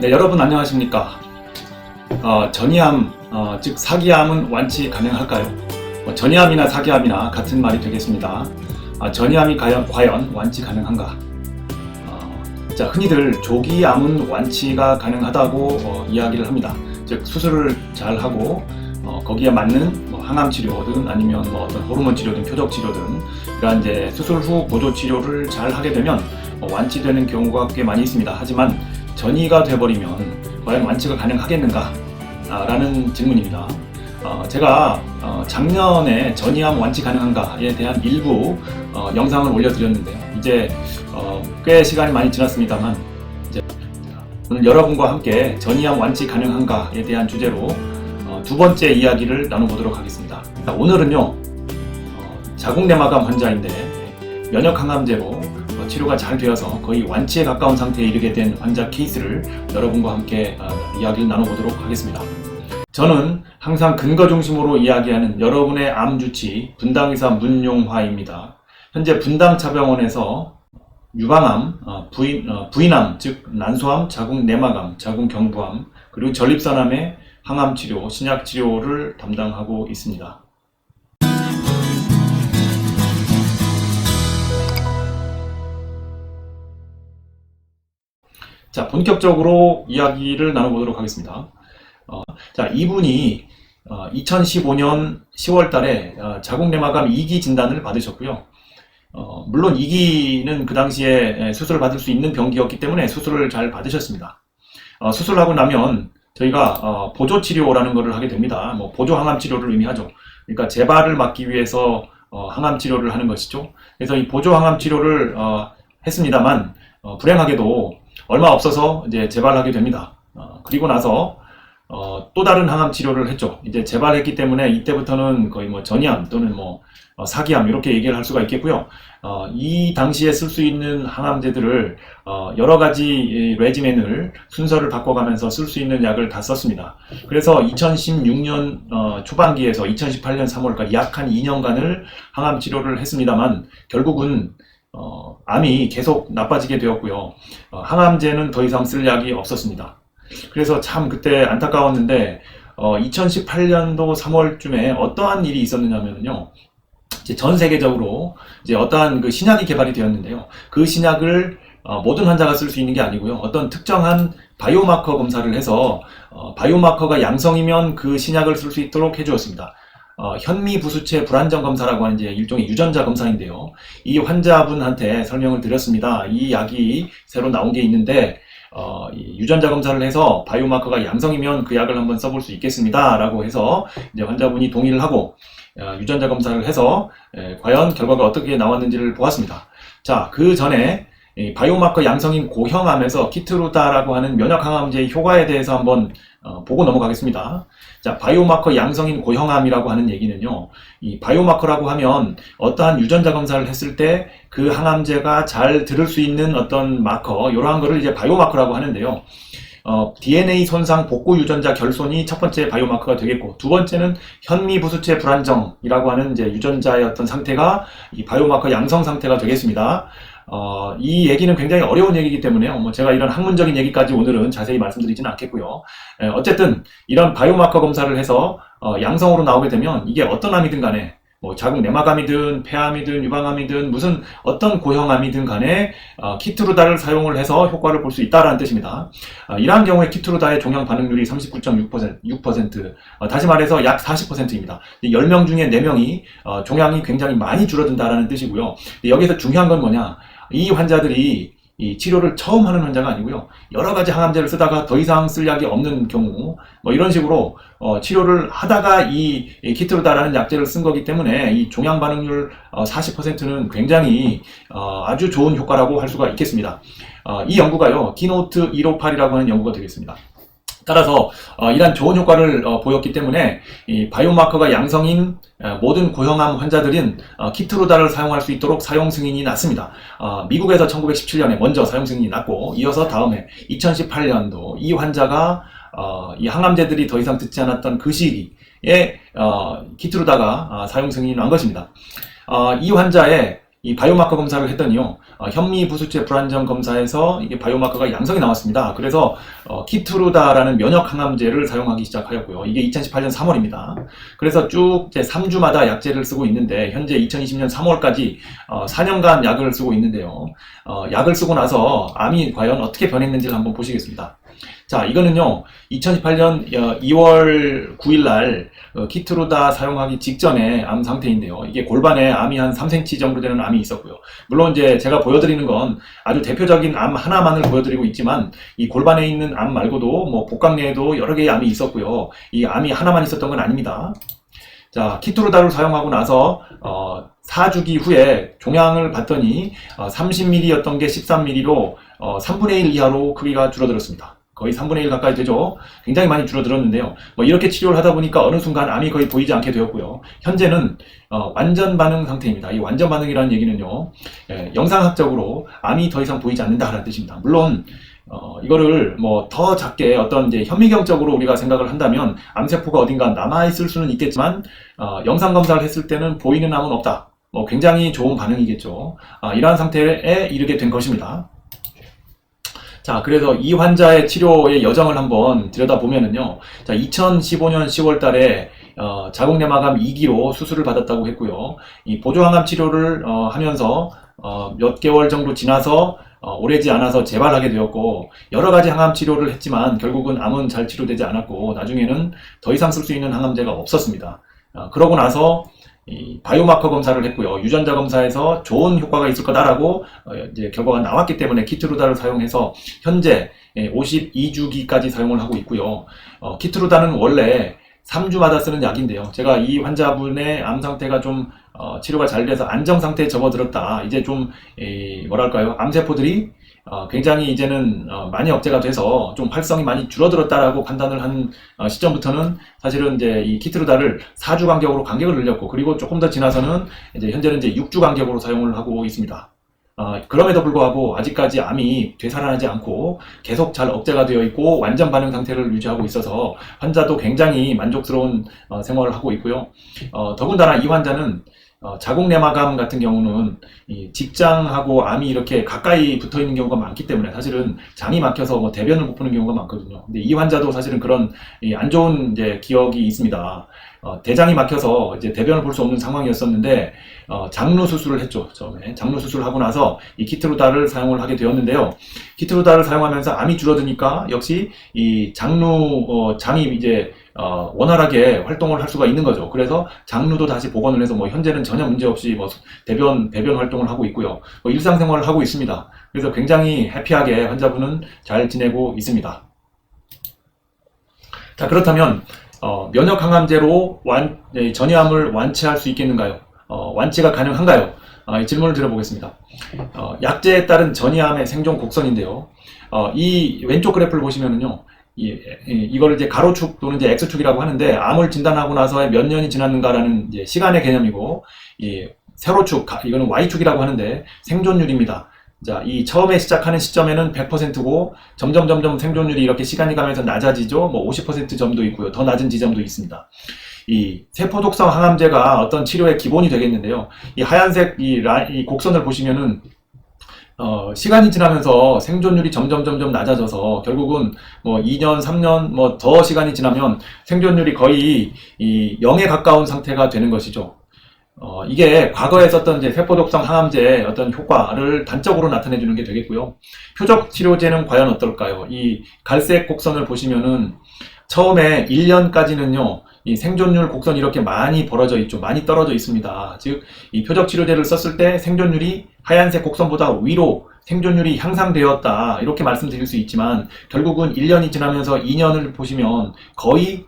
네, 여러분 안녕하십니까. 전이암, 즉 사기암은 완치 가능할까요? 전이암이나 사기암이나 같은 말이 되겠습니다. 전이암이 과연 완치 가능한가? 자, 흔히들 조기암은 완치가 가능하다고 이야기를 합니다. 즉 수술을 잘 하고 거기에 맞는 항암 치료든 아니면 어떤 호르몬 치료든 표적 치료든 이러한 이제 수술 후 보조 치료를 잘 하게 되면 완치되는 경우가 꽤 많이 있습니다. 하지만 전이가 돼버리면 과연 완치가 가능하겠는가? 라는 질문입니다. 제가 작년에 전이암 완치 가능한가에 대한 일부 영상을 올려드렸는데요. 이제 꽤 시간이 많이 지났습니다만 이제 오늘 여러분과 함께 전이암 완치 가능한가에 대한 주제로 두 번째 이야기를 나눠보도록 하겠습니다. 오늘은요, 자궁내막암 환자인데 면역항암제로 치료가 잘 되어서 거의 완치에 가까운 상태에 이르게 된 환자 케이스를 여러분과 함께 이야기를 나눠보도록 하겠습니다. 저는 항상 근거 중심으로 이야기하는 여러분의 암 주치 분당의사 문용화입니다. 현재 분당차병원에서 유방암, 부인암, 즉 난소암, 자궁내막암, 자궁경부암, 그리고 전립선암의 항암치료, 신약치료를 담당하고 있습니다. 자, 본격적으로 이야기를 나눠보도록 하겠습니다. 자, 이분이 2015년 10월 달에 자궁내막암 2기 진단을 받으셨고요. 물론 2기는 그 당시에 수술을 받을 수 있는 병기였기 때문에 수술을 잘 받으셨습니다. 수술하고 나면 저희가 보조치료라는 것을 하게 됩니다. 보조 항암치료를 의미하죠. 그러니까 재발을 막기 위해서 항암치료를 하는 것이죠. 그래서 이 보조 항암치료를 했습니다만 불행하게도 얼마 없어서 이제 재발하게 됩니다. 그리고 나서 또 다른 항암 치료를 했죠. 이제 재발했기 때문에 이때부터는 거의 전이암 또는 사기암 이렇게 얘기를 할 수가 있겠고요. 이 당시에 쓸 수 있는 항암제들을 여러 가지 레지멘을 순서를 바꿔가면서 쓸 수 있는 약을 다 썼습니다. 그래서 2016년 초반기에서 2018년 3월까지 약 한 2년간을 항암 치료를 했습니다만 결국은 암이 계속 나빠지게 되었고요. 항암제는 더 이상 쓸 약이 없었습니다. 그래서 참 그때 안타까웠는데 2018년도 3월쯤에 어떠한 일이 있었느냐면요, 이제 전 세계적으로 이제 어떠한 그 신약이 개발이 되었는데요. 그 신약을 모든 환자가 쓸 수 있는 게 아니고요. 어떤 특정한 바이오마커 검사를 해서 바이오마커가 양성이면 그 신약을 쓸 수 있도록 해주었습니다. 현미부수체 불안정 검사라고 하는 이제 일종의 유전자 검사인데요. 이 환자분한테 설명을 드렸습니다. 이 약이 새로 나온 게 있는데 이 유전자 검사를 해서 바이오마커가 양성이면 그 약을 한번 써볼 수 있겠습니다. 라고 해서 이제 환자분이 동의를 하고 유전자 검사를 해서 과연 결과가 어떻게 나왔는지를 보았습니다. 자, 그 전에 바이오마커 양성인 고형암에서 키트루다라고 하는 면역항암제의 효과에 대해서 한번 보고 넘어가겠습니다. 자, 바이오마커 양성인 고형암이라고 하는 얘기는요, 이 바이오마커라고 하면 어떠한 유전자 검사를 했을 때 그 항암제가 잘 들을 수 있는 어떤 마커, 이러한 거를 이제 바이오마커라고 하는데요. DNA 손상 복구 유전자 결손이 첫 번째 바이오마커가 되겠고, 두 번째는 현미부수체 불안정이라고 하는 이제 유전자의 어떤 상태가 이 바이오마커 양성 상태가 되겠습니다. 이 얘기는 굉장히 어려운 얘기이기 때문에요. 제가 이런 학문적인 얘기까지 오늘은 자세히 말씀드리지는 않겠고요. 어쨌든 이런 바이오마커 검사를 해서 양성으로 나오게 되면 이게 어떤 암이든 간에 자궁내막암이든 폐암이든 유방암이든 무슨 어떤 고형암이든 간에 키트루다를 사용을 해서 효과를 볼 수 있다는 뜻입니다. 이러한 경우에 키트루다의 종양 반응률이 39.6%, 다시 말해서 약 40%입니다. 10명 중에 4명이 종양이 굉장히 많이 줄어든다는 뜻이고요. 여기서 중요한 건 뭐냐, 이 환자들이 이 치료를 처음 하는 환자가 아니고요, 여러 가지 항암제를 쓰다가 더 이상 쓸 약이 없는 경우 이런 식으로 치료를 하다가 이 키트루다라는 약제를 쓴 거기 때문에 이 종양 반응률 40%는 굉장히 아주 좋은 효과라고 할 수가 있겠습니다. 이 연구가요, 키노트 158이라고 하는 연구가 되겠습니다. 따라서 이러한 좋은 효과를 보였기 때문에 이 바이오마커가 양성인 모든 고형암 환자들은 키트루다를 사용할 수 있도록 사용 승인이 났습니다. 미국에서 1917년에 먼저 사용 승인이 났고, 이어서 다음에 2018년도 이 환자가 이 항암제들이 더 이상 듣지 않았던 그 시기에 키트루다가 사용 승인이 난 것입니다. 이 환자의 이 바이오마커 검사를 했더니요, 현미 부수체 불안정 검사에서 이게 바이오마커가 양성이 나왔습니다. 그래서 키트루다라는 면역 항암제를 사용하기 시작하였고요. 이게 2018년 3월입니다. 그래서 쭉 이제 3주마다 약제를 쓰고 있는데 현재 2020년 3월까지 4년간 약을 쓰고 있는데요. 약을 쓰고 나서 암이 과연 어떻게 변했는지를 한번 보시겠습니다. 자, 이거는요, 2018년 2월 9일 날 키트루다 사용하기 직전의 암 상태인데요. 이게 골반에 암이 한 3cm 정도 되는 암이 있었고요. 물론 이제 제가 보여드리는 건 아주 대표적인 암 하나만을 보여드리고 있지만 이 골반에 있는 암 말고도 뭐 복강내에도 여러 개의 암이 있었고요. 이 암이 하나만 있었던 건 아닙니다. 자, 키트루다를 사용하고 나서 4주기 후에 종양을 봤더니 30mm였던 게 13mm로 3분의 1 이하로 크기가 줄어들었습니다. 거의 3분의 1 가까이 되죠. 굉장히 많이 줄어들었는데요. 뭐 이렇게 치료를 하다 보니까 어느 순간 암이 거의 보이지 않게 되었고요. 현재는 완전 반응 상태입니다. 이 완전 반응이라는 얘기는요, 영상학적으로 암이 더 이상 보이지 않는다라는 뜻입니다. 물론 이거를 뭐 더 작게 어떤 이제 현미경적으로 우리가 생각을 한다면 암세포가 어딘가 남아있을 수는 있겠지만 영상 검사를 했을 때는 보이는 암은 없다. 뭐 굉장히 좋은 반응이겠죠. 이러한 상태에 이르게 된 것입니다. 자, 그래서 이 환자의 치료의 여정을 한번 들여다보면은요. 자, 2015년 10월 달에 자궁내막암 2기로 수술을 받았다고 했고요. 이 보조항암 치료를 하면서 몇 개월 정도 지나서 오래지 않아서 재발하게 되었고, 여러 가지 항암 치료를 했지만 결국은 암은 잘 치료되지 않았고 나중에는 더 이상 쓸 수 있는 항암제가 없었습니다. 그러고 나서 이 바이오마커 검사를 했고요. 유전자 검사에서 좋은 효과가 있을 거다라고 이제 결과가 나왔기 때문에 키트루다를 사용해서 현재 52주기까지 사용을 하고 있고요. 키트루다는 원래 3주마다 쓰는 약인데요. 제가 이 환자분의 암 상태가 좀 치료가 잘 돼서 안정 상태에 접어들었다. 이제 좀 뭐랄까요? 암세포들이 굉장히 이제는 많이 억제가 돼서 좀 활성이 많이 줄어들었다라고 판단을 한 시점부터는 사실은 이제 이 키트루다를 4주 간격으로 간격을 늘렸고, 그리고 조금 더 지나서는 이제 현재는 이제 6주 간격으로 사용을 하고 있습니다. 그럼에도 불구하고 아직까지 암이 되살아나지 않고 계속 잘 억제가 되어 있고 완전 반응 상태를 유지하고 있어서 환자도 굉장히 만족스러운 생활을 하고 있고요. 더군다나 이 환자는 자궁내막암 같은 경우는 이 직장하고 암이 이렇게 가까이 붙어 있는 경우가 많기 때문에 사실은 장이 막혀서 뭐 대변을 못 푸는 경우가 많거든요. 근데 이 환자도 사실은 그런 안 좋은 이제 기억이 있습니다. 대장이 막혀서 이제 대변을 볼 수 없는 상황이었었는데 장루 수술을 했죠. 처음에 장루 수술을 하고 나서 이 키트루다를 사용을 하게 되었는데요. 키트루다를 사용하면서 암이 줄어드니까 역시 이 장루 장이 이제 원활하게 활동을 할 수가 있는 거죠. 그래서 장루도 다시 복원을 해서 뭐 현재는 전혀 문제 없이 뭐 배변 활동을 하고 있고요. 뭐 일상생활을 하고 있습니다. 그래서 굉장히 해피하게 환자분은 잘 지내고 있습니다. 자, 그렇다면 면역 항암제로 전이암을 완치할 수 있겠는가요? 완치가 가능한가요? 이 질문을 드려보겠습니다. 약제에 따른 전이암의 생존 곡선인데요. 이 왼쪽 그래프를 보시면은요. 이거를 이제 가로축 또는 이제 X축이라고 하는데, 암을 진단하고 나서 몇 년이 지났는가라는 이제 시간의 개념이고, 이 세로축, 이거는 Y축이라고 하는데 생존율입니다. 자, 이 처음에 시작하는 시점에는 100%고 점점 생존율이 이렇게 시간이 가면서 낮아지죠. 뭐 50% 점도 있고요. 더 낮은 지점도 있습니다. 이 세포독성 항암제가 어떤 치료의 기본이 되겠는데요. 이 하얀색 이 곡선을 보시면은 시간이 지나면서 생존율이 점점 낮아져서 결국은 뭐 2년, 3년 뭐 더 시간이 지나면 생존율이 거의 이 0에 가까운 상태가 되는 것이죠. 이게 과거에 썼던 이제 세포독성 항암제의 어떤 효과를 단적으로 나타내 주는 게 되겠고요. 표적 치료제는 과연 어떨까요? 이 갈색 곡선을 보시면은 처음에 1년까지는요, 이 생존율 곡선이 이렇게 많이 벌어져 있죠. 많이 떨어져 있습니다. 즉, 이 표적 치료제를 썼을 때 생존율이 하얀색 곡선보다 위로 생존율이 향상되었다. 이렇게 말씀드릴 수 있지만, 결국은 1년이 지나면서 2년을 보시면 거의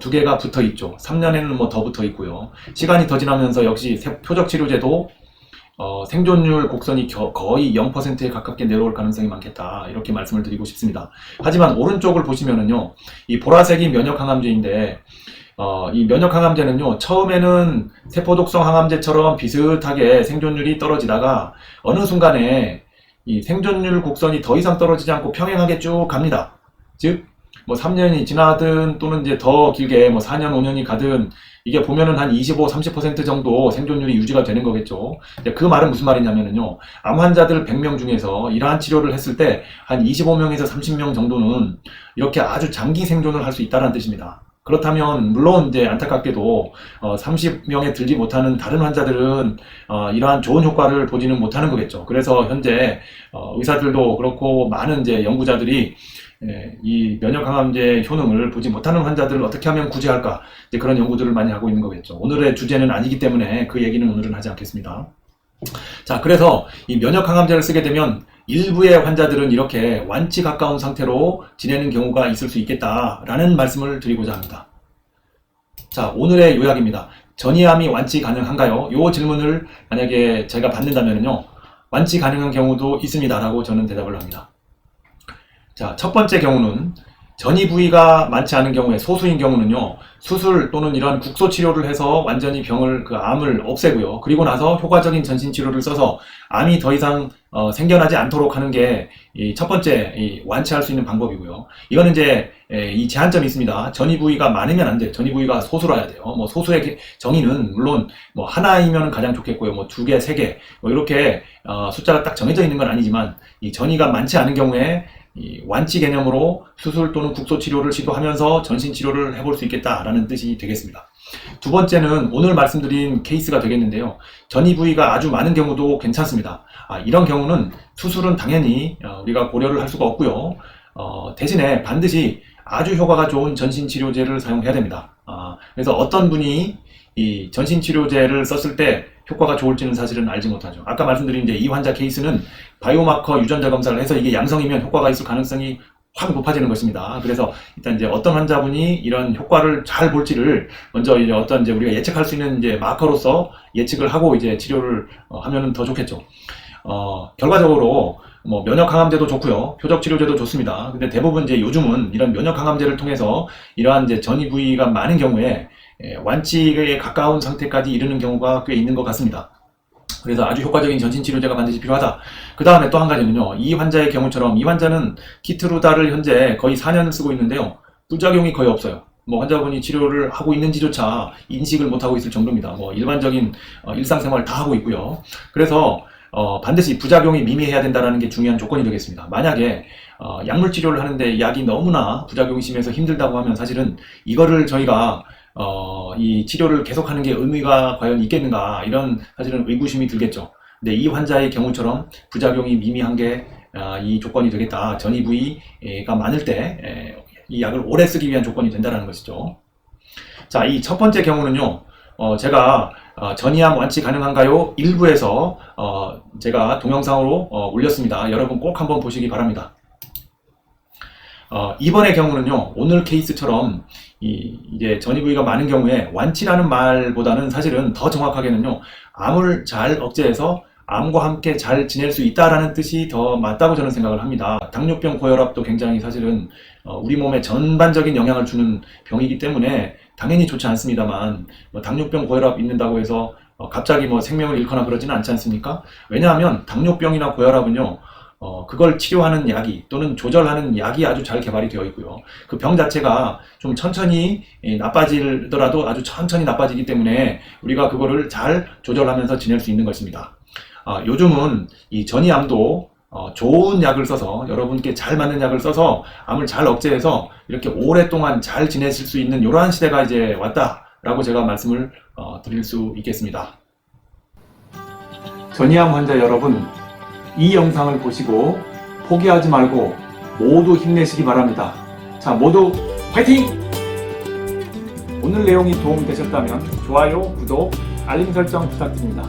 두 개가 붙어 있죠. 3년에는 뭐 더 붙어 있고요. 시간이 더 지나면서 역시 표적 치료제도 생존율 곡선이 거의 0%에 가깝게 내려올 가능성이 많겠다. 이렇게 말씀을 드리고 싶습니다. 하지만 오른쪽을 보시면은요, 이 보라색이 면역 항암제인데, 이 면역 항암제는요, 처음에는 세포독성 항암제처럼 비슷하게 생존율이 떨어지다가 어느 순간에 이 생존율 곡선이 더 이상 떨어지지 않고 평행하게 쭉 갑니다. 즉, 뭐 3년이 지나든 또는 이제 더 길게 뭐 4년, 5년이 가든 이게 보면은 한 25, 30% 정도 생존율이 유지가 되는 거겠죠. 그 말은 무슨 말이냐면요. 암 환자들 100명 중에서 이러한 치료를 했을 때 한 25명에서 30명 정도는 이렇게 아주 장기 생존을 할 수 있다는 뜻입니다. 그렇다면 물론 이제 안타깝게도 30명에 들지 못하는 다른 환자들은 이러한 좋은 효과를 보지는 못하는 거겠죠. 그래서 현재 의사들도 그렇고 많은 이제 연구자들이 이 면역항암제 효능을 보지 못하는 환자들을 어떻게 하면 구제할까, 이제 그런 연구들을 많이 하고 있는 거겠죠. 오늘의 주제는 아니기 때문에 그 얘기는 오늘은 하지 않겠습니다. 자, 그래서 이 면역항암제를 쓰게 되면 일부의 환자들은 이렇게 완치 가까운 상태로 지내는 경우가 있을 수 있겠다라는 말씀을 드리고자 합니다. 자, 오늘의 요약입니다. 전이암이 완치 가능한가요? 이 질문을 만약에 제가 받는다면요, 완치 가능한 경우도 있습니다라고 저는 대답을 합니다. 자, 첫 번째 경우는 전이 부위가 많지 않은 경우에, 소수인 경우는요, 수술 또는 이런 국소 치료를 해서 완전히 암을 없애고요. 그리고 나서 효과적인 전신 치료를 써서 암이 더 이상 생겨나지 않도록 하는 게 첫 번째 완치할 수 있는 방법이고요. 이거는 이제 이 제한점이 있습니다. 전이 부위가 많으면 안 돼요. 전이 부위가 소수라야 돼요. 뭐 소수의 정의는 물론 뭐 하나이면 가장 좋겠고요. 뭐 2개, 3개 뭐 이렇게 숫자가 딱 정해져 있는 건 아니지만, 이 전이가 많지 않은 경우에 이 완치 개념으로 수술 또는 국소 치료를 시도하면서 전신 치료를 해볼 수 있겠다라는 뜻이 되겠습니다. 두 번째는 오늘 말씀드린 케이스가 되겠는데요. 전이 부위가 아주 많은 경우도 괜찮습니다. 이런 경우는 수술은 당연히 우리가 고려를 할 수가 없고요. 대신에 반드시 아주 효과가 좋은 전신 치료제를 사용해야 됩니다. 그래서 어떤 분이 이 전신 치료제를 썼을 때 효과가 좋을지는 사실은 알지 못하죠. 아까 말씀드린 이제 이 환자 케이스는 바이오마커 유전자 검사를 해서 이게 양성이면 효과가 있을 가능성이 확 높아지는 것입니다. 그래서 일단 이제 어떤 환자분이 이런 효과를 잘 볼지를 먼저 이제 어떤 이제 우리가 예측할 수 있는 이제 마커로서 예측을 하고 이제 치료를 하면은 더 좋겠죠. 결과적으로 뭐 면역항암제도 좋고요, 표적치료제도 좋습니다. 근데 대부분 이제 요즘은 이런 면역항암제를 통해서 이러한 이제 전이 부위가 많은 경우에 완치에 가까운 상태까지 이르는 경우가 꽤 있는 것 같습니다. 그래서 아주 효과적인 전신치료제가 반드시 필요하다. 그 다음에 또 한 가지는요, 이 환자의 경우처럼 이 환자는 키트루다를 현재 거의 4년을 쓰고 있는데요, 부작용이 거의 없어요. 뭐 환자분이 치료를 하고 있는지조차 인식을 못하고 있을 정도입니다. 뭐 일반적인 일상생활 다 하고 있고요. 그래서 반드시 부작용이 미미해야 된다는 게 중요한 조건이 되겠습니다. 만약에 약물 치료를 하는데 약이 너무나 부작용이 심해서 힘들다고 하면 사실은 이거를 저희가 이 치료를 계속하는 게 의미가 과연 있겠는가, 이런 사실은 의구심이 들겠죠. 근데 이 환자의 경우처럼 부작용이 미미한 게 이 조건이 되겠다. 전이 부위가 많을 때 이 약을 오래 쓰기 위한 조건이 된다는 것이죠. 자, 이 첫 번째 경우는요, 제가 전이암 완치 가능한가요? 일부에서 제가 동영상으로 올렸습니다. 여러분 꼭 한번 보시기 바랍니다. 이번의 경우는요, 오늘 케이스처럼 이제 전이 부위가 많은 경우에 완치라는 말보다는 사실은 더 정확하게는요, 암을 잘 억제해서 암과 함께 잘 지낼 수 있다라는 뜻이 더 맞다고 저는 생각을 합니다. 당뇨병, 고혈압도 굉장히 사실은 우리 몸에 전반적인 영향을 주는 병이기 때문에 당연히 좋지 않습니다만, 뭐 당뇨병, 고혈압 있는다고 해서 갑자기 뭐 생명을 잃거나 그러지는 않지 않습니까? 왜냐하면 당뇨병이나 고혈압은요, 그걸 치료하는 약이 또는 조절하는 약이 아주 잘 개발이 되어 있고요. 그 병 자체가 좀 천천히 나빠지더라도 아주 천천히 나빠지기 때문에 우리가 그거를 잘 조절하면서 지낼 수 있는 것입니다. 요즘은 이 전이암도 좋은 약을 써서, 여러분께 잘 맞는 약을 써서 암을 잘 억제해서 이렇게 오랫동안 잘 지내실 수 있는 이러한 시대가 이제 왔다라고 제가 말씀을 드릴 수 있겠습니다. 전이암 환자 여러분, 이 영상을 보시고 포기하지 말고 모두 힘내시기 바랍니다. 자, 모두 화이팅! 오늘 내용이 도움되셨다면 좋아요, 구독, 알림 설정 부탁드립니다.